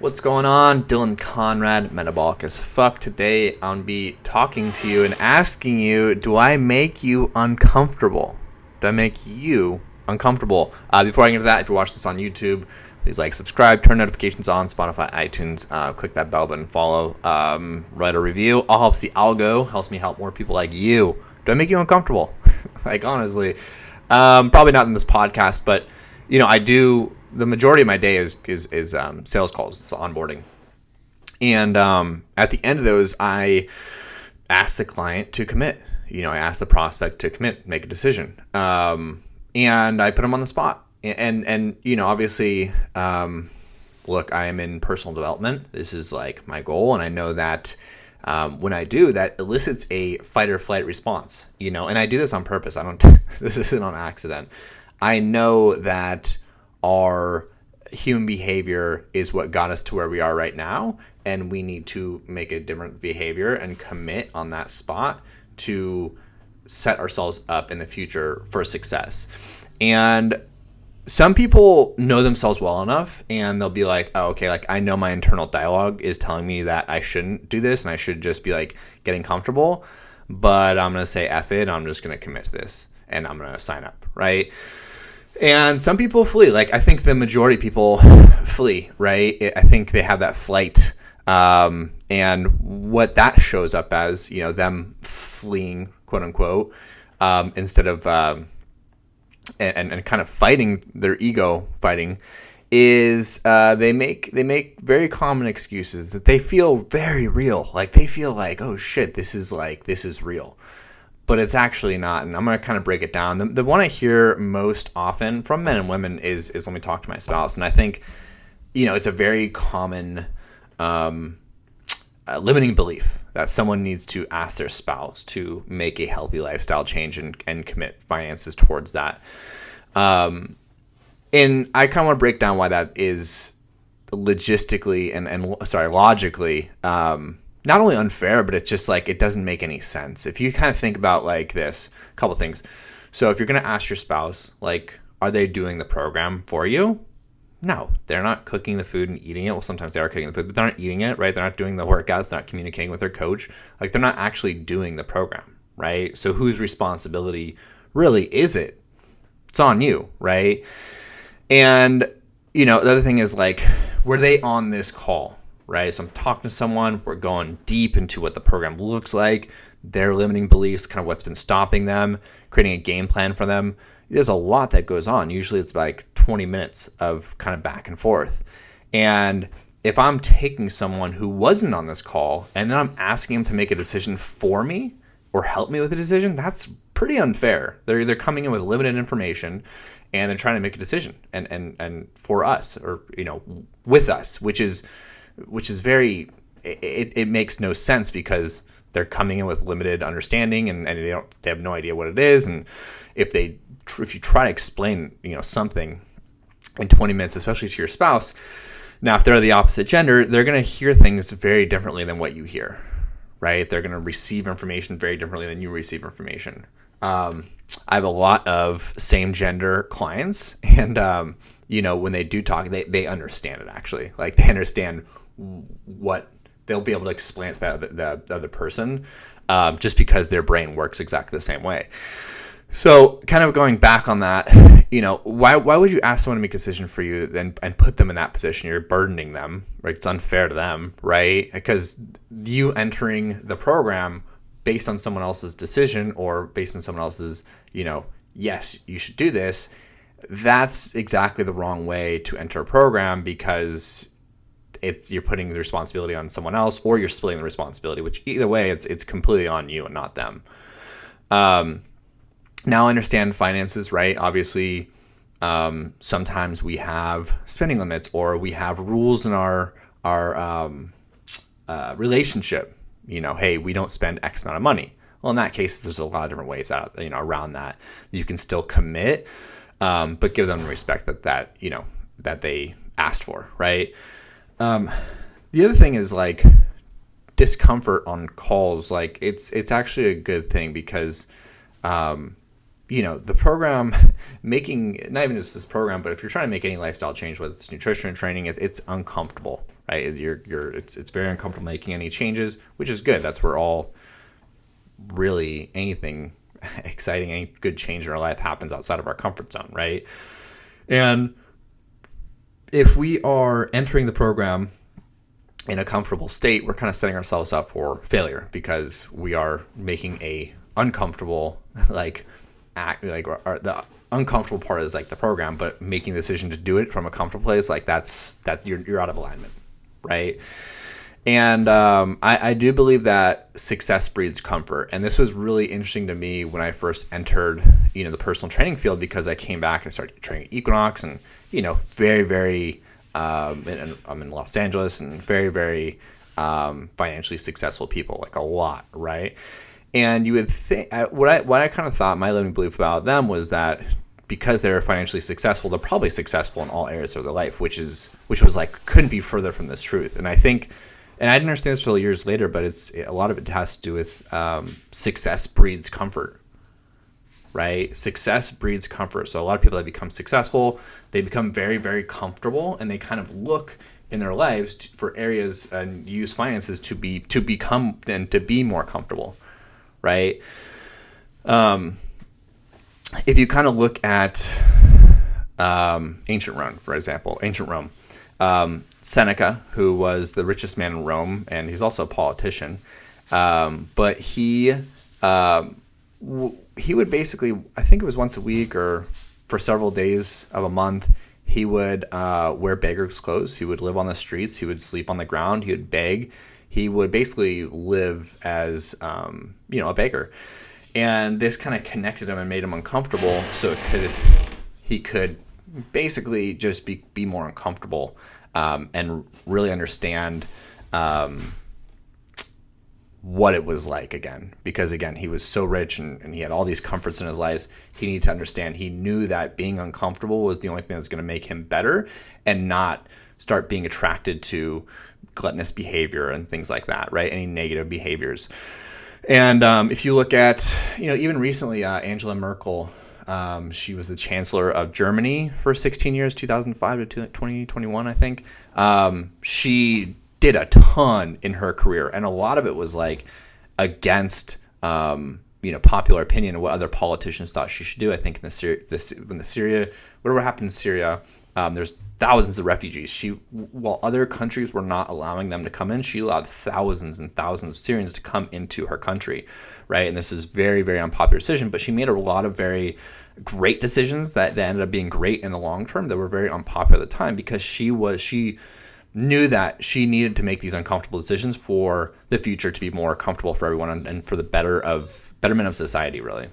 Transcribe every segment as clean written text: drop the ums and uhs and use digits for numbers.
What's going on? Dylan Conrad, Metabolic as Fuck. Today I'm going to be talking to you and asking you, do I make you uncomfortable? Do I make you uncomfortable? Before I get into that, if you watch this on YouTube, please like, subscribe, turn notifications on, Spotify, iTunes, click that bell button, follow, write a review. All helps the algo, helps me help more people like you. Do I make you uncomfortable? Like, honestly, probably not in this podcast, but, I do. The majority of my day is sales calls. It's onboarding. And at the end of those, I ask the client to commit. I ask the prospect to commit, make a decision. And I put them on the spot. And obviously, look, I am in personal development. This is like my goal. And I know that when I do, that elicits a fight or flight response, and I do this on purpose. This isn't on accident. I know that our human behavior is what got us to where we are right now, and we need to make a different behavior and commit on that spot to set ourselves up in the future for success. And some people know themselves well enough, and they'll be like, oh, okay, like I know my internal dialogue is telling me that I shouldn't do this and I should just be like getting comfortable, but I'm going to say F it, I'm just going to commit to this and I'm going to sign up, right? And some people flee. Like, I think the majority of people flee, right? I think they have that flight. And what that shows up as, them fleeing, quote unquote, instead of, and kind of fighting their ego fighting is, they make very common excuses that they feel very real. Like, they feel like, oh shit, this is real. But it's actually not, and I'm going to kind of break it down. The one I hear most often from men and women is let me talk to my spouse. And I think, it's a very common limiting belief that someone needs to ask their spouse to make a healthy lifestyle change and commit finances towards that. And I kind of want to break down why that is logically, not only unfair, but it's just like, it doesn't make any sense. If you kind of think about like this, a couple things. So if you're going to ask your spouse, like, are they doing the program for you? No, they're not cooking the food and eating it. Well, sometimes they are cooking the food, but they're not eating it, right? They're not doing the workouts, they're not communicating with their coach. Like, they're not actually doing the program, right? So whose responsibility really is it? It's on you, right? And, the other thing is, like, were they on this call? Right? So I'm talking to someone, we're going deep into what the program looks like, their limiting beliefs, kind of what's been stopping them, creating a game plan for them. There's a lot that goes on. Usually it's like 20 minutes of kind of back and forth. And if I'm taking someone who wasn't on this call and then I'm asking them to make a decision for me or help me with a decision, that's pretty unfair. They're coming in with limited information and they're trying to make a decision and for us, or with us, which is very, it makes no sense because they're coming in with limited understanding and they have no idea what it is. And if you try to explain, something in 20 minutes, especially to your spouse, now, if they're the opposite gender, they're going to hear things very differently than what you hear, right? They're going to receive information very differently than you receive information. I have a lot of same gender clients and, when they do talk, they understand it actually. Like, they understand what they'll be able to explain to the other person, just because their brain works exactly the same way. So kind of going back on that, why would you ask someone to make a decision for you and put them in that position? You're burdening them, right? It's unfair to them, right? Because you entering the program based on someone else's decision or based on someone else's, yes, you should do this. That's exactly the wrong way to enter a program, because you're putting the responsibility on someone else, or you're splitting the responsibility, which either way, it's completely on you and not them. Now I understand finances, right? Obviously, sometimes we have spending limits or we have rules in our relationship. Hey, we don't spend X amount of money. Well, in that case, there's a lot of different ways out, around that. You can still commit, but give them the respect that they asked for, right? The other thing is, like, discomfort on calls. Like, it's actually a good thing because, the program making, not even just this program, but if you're trying to make any lifestyle change, whether it's nutrition or training, it's uncomfortable, right? It's very uncomfortable making any changes, which is good. That's where all really anything exciting, any good change in our life happens outside of our comfort zone, right? And if we are entering the program in a comfortable state, we're kind of setting ourselves up for failure because we are making a uncomfortable the uncomfortable part is like the program, but making the decision to do it from a comfortable place, like that's you're out of alignment, right? And I do believe that success breeds comfort. And this was really interesting to me when I first entered, the personal training field, because I came back and started training at Equinox and, very, very, and I'm in Los Angeles and very, very financially successful people, like a lot, right? And you would think, what I kind of thought, my limiting belief about them was that because they're financially successful, they're probably successful in all areas of their life, which was like, couldn't be further from this truth. And I think, and I didn't understand this until years later, but a lot of it has to do with success breeds comfort, right? Success breeds comfort. So a lot of people that become successful, they become very, very comfortable, and they kind of look in their lives for areas and use finances to become and to be more comfortable, right? If you kind of look at ancient Rome, for example, Seneca, who was the richest man in Rome, and he's also a politician, but he would basically, I think it was once a week or for several days of a month, he would wear beggar's clothes. He would live on the streets. He would sleep on the ground. He would beg. He would basically live as a beggar, and this kind of connected him and made him uncomfortable. So he could basically just be more uncomfortable. And really understand what it was like again. Because, again, he was so rich and he had all these comforts in his life. He needed to understand. He knew that being uncomfortable was the only thing that's going to make him better and not start being attracted to gluttonous behavior and things like that, right? Any negative behaviors. And if you look at, even recently, Angela Merkel, she was the chancellor of Germany for 16 years, 2005 to 2021, I think. She did a ton in her career, and a lot of it was like against, popular opinion and what other politicians thought she should do. I think whatever happened in Syria, there's thousands of refugees. While other countries were not allowing them to come in, she allowed thousands and thousands of Syrians to come into her country, right? And this is very, very unpopular decision, but she made a lot of very great decisions that ended up being great in the long term that were very unpopular at the time, because she knew that she needed to make these uncomfortable decisions for the future to be more comfortable for everyone and for the betterment of society, really.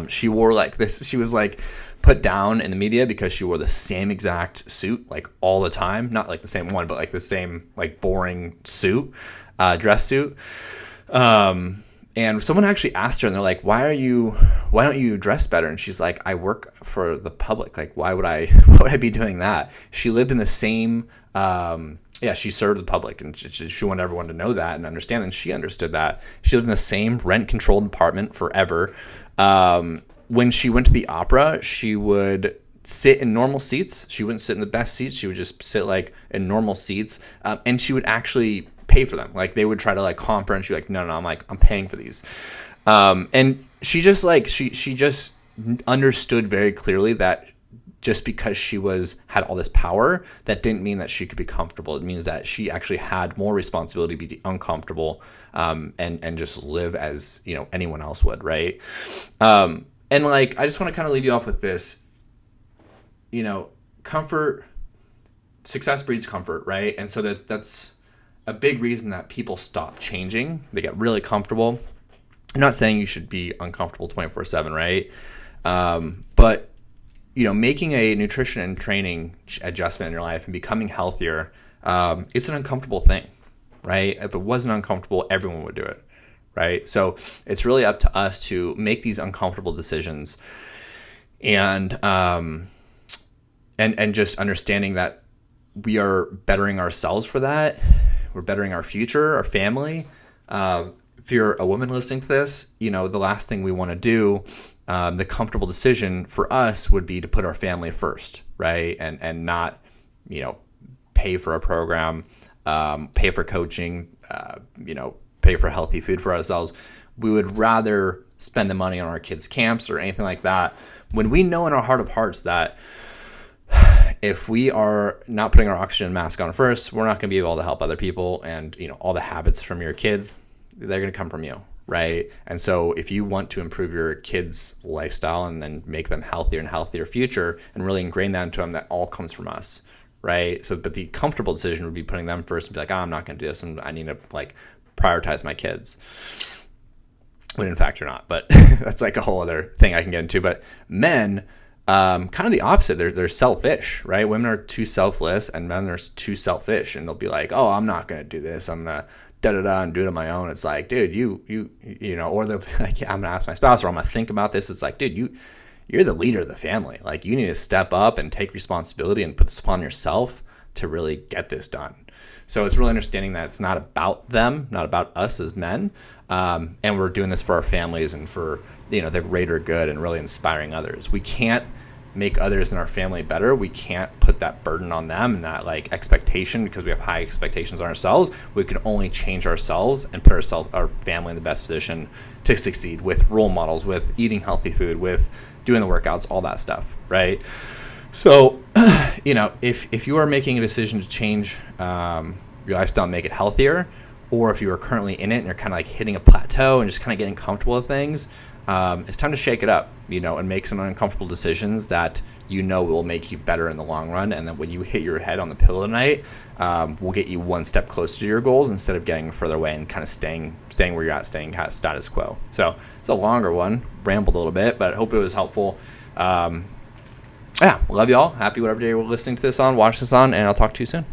She wore like this. She was like put down in the media because she wore the same exact suit like all the time, not like the same one, but like the same like boring suit, dress suit. And someone actually asked her, and they're like, why don't you dress better? And she's like, I work for the public. Like, why would I be doing that? She lived in the same, she served the public, and she wanted everyone to know that and understand. And she understood that. She lived in the same rent-controlled apartment forever. When she went to the opera, she would sit in normal seats. She wouldn't sit in the best seats. She would just sit like in normal seats. And she would actually pay for them. Like they would try to like comp her, and she'd be like, no, I'm paying for these. And she just like, she just understood very clearly that just because she had all this power, that didn't mean that she could be comfortable. It means that she actually had more responsibility to be uncomfortable, and just live as, anyone else would. Right. And like, I just want to kind of leave you off with this, comfort, success breeds comfort. Right. And so that's a big reason that people stop changing. They get really comfortable. I'm not saying you should be uncomfortable 24/7, right? But making a nutrition and training adjustment in your life and becoming healthier, it's an uncomfortable thing, right? If it wasn't uncomfortable, everyone would do it, right? So it's really up to us to make these uncomfortable decisions, and just understanding that we are bettering ourselves for that. We're bettering our future, our family. If you're a woman listening to this, the last thing we want to do, the comfortable decision for us would be to put our family first, right? And not, pay for a program, pay for coaching, pay for healthy food for ourselves. We would rather spend the money on our kids' camps or anything like that when we know in our heart of hearts that if we are not putting our oxygen mask on first, we're not going to be able to help other people. And, all the habits from your kids, they're going to come from you, right? And so if you want to improve your kids' lifestyle and then make them healthier and healthier future and really ingrain that into them, that all comes from us, right? So, but the comfortable decision would be putting them first and be like, I'm not going to do this, and I need to prioritize my kids. When in fact you're not, but that's a whole other thing I can get into. But men, kind of the opposite. They're selfish, right? Women are too selfless and men are too selfish, and they'll be like, oh, I'm not going to do this. I'm going to and do it on my own. It's like, dude, or they'll be like, yeah, I'm going to ask my spouse, or I'm going to think about this. It's like, dude, you're the leader of the family. You need to step up and take responsibility and put this upon yourself to really get this done. So it's really understanding that it's not about them, not about us as men. And we're doing this for our families and for, the greater good and really inspiring others. We can't make others in our family better. We can't put that burden on them and that expectation, because we have high expectations on ourselves. We can only change ourselves and put our family in the best position to succeed with role models, with eating healthy food, with doing the workouts, all that stuff, right? So, if you are making a decision to change your lifestyle and make it healthier, or if you are currently in it and you're kind of hitting a plateau and just kind of getting comfortable with things, it's time to shake it up, and make some uncomfortable decisions that will make you better in the long run. And then when you hit your head on the pillow tonight, will get you one step closer to your goals instead of getting further away and kind of staying where you're at, staying kind of status quo. So it's a longer one, rambled a little bit, but I hope it was helpful. Love y'all. Happy whatever day you're listening to this on, watch this on, and I'll talk to you soon.